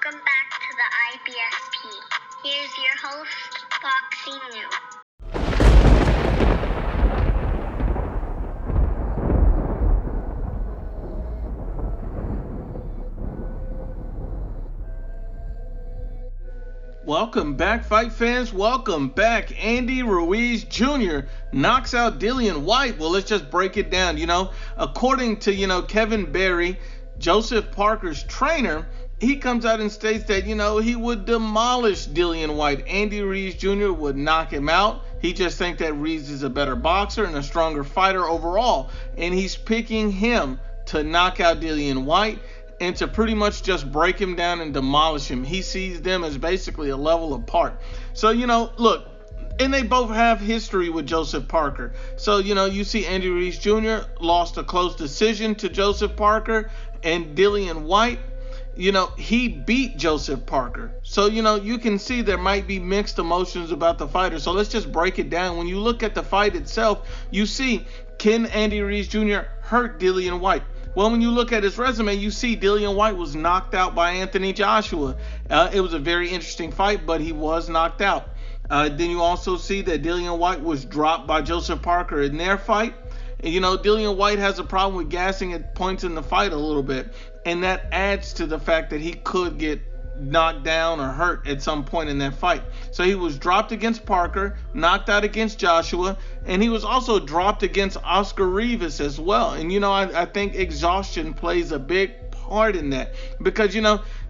Welcome back to the IBFP. Here's your host, Foxy New. Welcome back, fight fans. Welcome back. Andy Ruiz Jr. knocks out Dillian Whyte. Well, let's just break it down. According to, Kevin Berry, Joseph Parker's trainer, he comes out and states that, he would demolish Dillian Whyte. Andy Ruiz Jr. would knock him out. He just thinks that Ruiz is a better boxer and a stronger fighter overall. And he's picking him to knock out Dillian Whyte and to pretty much just break him down and demolish him. He sees them as basically a level apart. So, look, and they both have history with Joseph Parker. So, you see Andy Ruiz Jr. lost a close decision to Joseph Parker, and Dillian Whyte, he beat Joseph Parker. So, you can see there might be mixed emotions about the fighter. So let's just break it down. When you look at the fight itself, you see, can Andy Ruiz Jr. hurt Dillian Whyte? Well, when you look at his resume, you see Dillian Whyte was knocked out by Anthony Joshua. It was a very interesting fight, but he was knocked out. Then you also see that Dillian Whyte was dropped by Joseph Parker in their fight. And, Dillian Whyte has a problem with gassing at points in the fight a little bit. And that adds to the fact that he could get knocked down or hurt at some point in that fight. So he was dropped against Parker, knocked out against Joshua, and he was also dropped against Oscar Rivas as well. And I think exhaustion plays a big part in that, because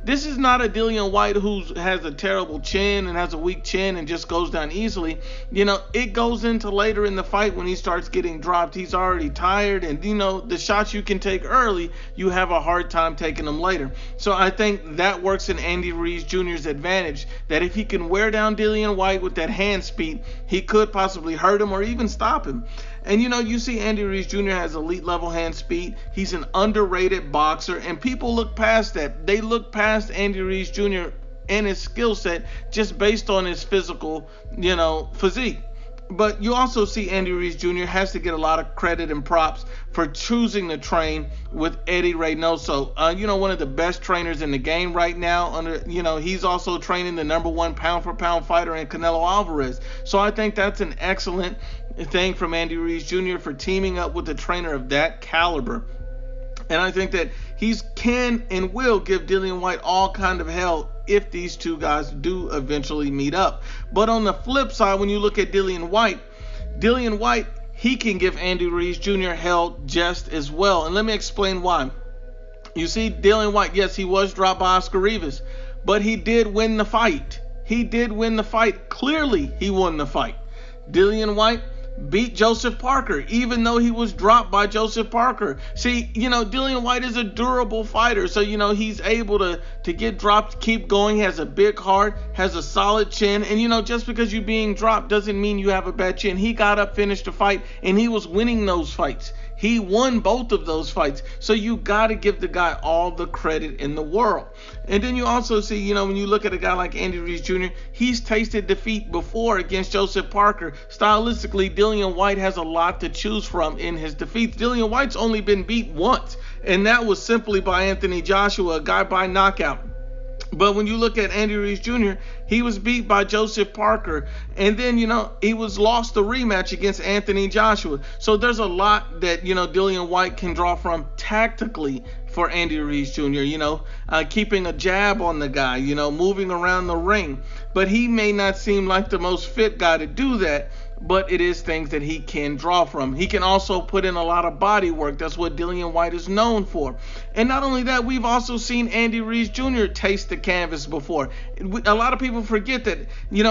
this is not a Dillian Whyte who has a terrible chin and has a weak chin and just goes down easily. It goes into later in the fight when he starts getting dropped. He's already tired, and the shots you can take early, you have a hard time taking them later. So I think that works in Andy Ruiz Jr.'s advantage, that if he can wear down Dillian Whyte with that hand speed, he could possibly hurt him or even stop him. And you see Andy Ruiz Jr. has elite level hand speed. He's an underrated boxer, and people look past that. They look past Andy Ruiz Jr. and his skill set just based on his physical, physique. But you also see Andy Ruiz Jr. has to get a lot of credit and props for choosing to train with Eddie Reynoso. One of the best trainers in the game right now. He's also training the #1 pound-for-pound fighter in Canelo Alvarez. So I think that's an excellent thing from Andy Ruiz Jr. for teaming up with a trainer of that caliber. And I think that he can and will give Dillian Whyte all kind of hell if these two guys do eventually meet up. But on the flip side, when you look at Dillian Whyte, he can give Andy Ruiz Jr. hell just as well. And let me explain why. You see, Dillian Whyte, yes, he was dropped by Oscar Rivas, but he did win the fight. Clearly, he won the fight. Dillian Whyte beat Joseph Parker, even though he was dropped by Joseph Parker. See, Dillian Whyte is a durable fighter, so, he's able to get dropped, keep going, has a big heart, has a solid chin, and, just because you're being dropped doesn't mean you have a bad chin. He got up, finished the fight, and he was winning those fights. He won both of those fights. So you got to give the guy all the credit in the world. And then you also see, when you look at a guy like Andy Ruiz Jr., he's tasted defeat before against Joseph Parker. Stylistically, Dillian Whyte has a lot to choose from in his defeats. Dillian Whyte's only been beat once, and that was simply by Anthony Joshua, a guy by knockout. But when you look at Andy Ruiz Jr., he was beat by Joseph Parker. And then, he was lost the rematch against Anthony Joshua. So there's a lot that, Dillian Whyte can draw from tactically for Andy Ruiz Jr., keeping a jab on the guy, moving around the ring. But he may not seem like the most fit guy to do that, but it is things that he can draw from. He can also put in a lot of body work. That's what Dillian Whyte is known for. And not only that, we've also seen Andy Ruiz Jr. taste the canvas before. A lot of people forget that,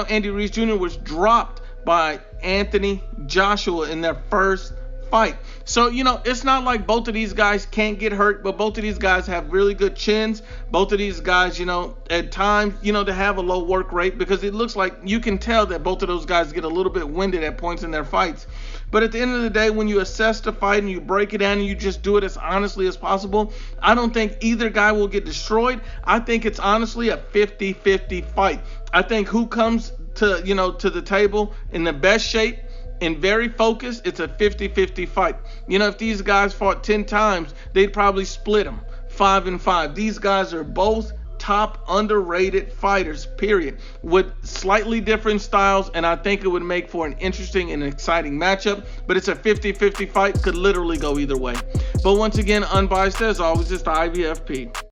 Andy Ruiz Jr. was dropped by Anthony Joshua in their first fight. So, it's not like both of these guys can't get hurt, but both of these guys have really good chins. Both of these guys, at times, they have a low work rate, because it looks like you can tell that both of those guys get a little bit winded at points in their fights. But at the end of the day, when you assess the fight and you break it down and you just do it as honestly as possible, I don't think either guy will get destroyed. I think it's honestly a 50-50 fight. I think who comes to the table in the best shape and very focused, it's a 50-50 fight. If these guys fought 10 times, they'd probably split them 5-5. These guys are both top underrated fighters, period, with slightly different styles, and I think it would make for an interesting and exciting matchup, but it's a 50-50 fight, could literally go either way. But once again, Unbiased as always, it's the IBFP.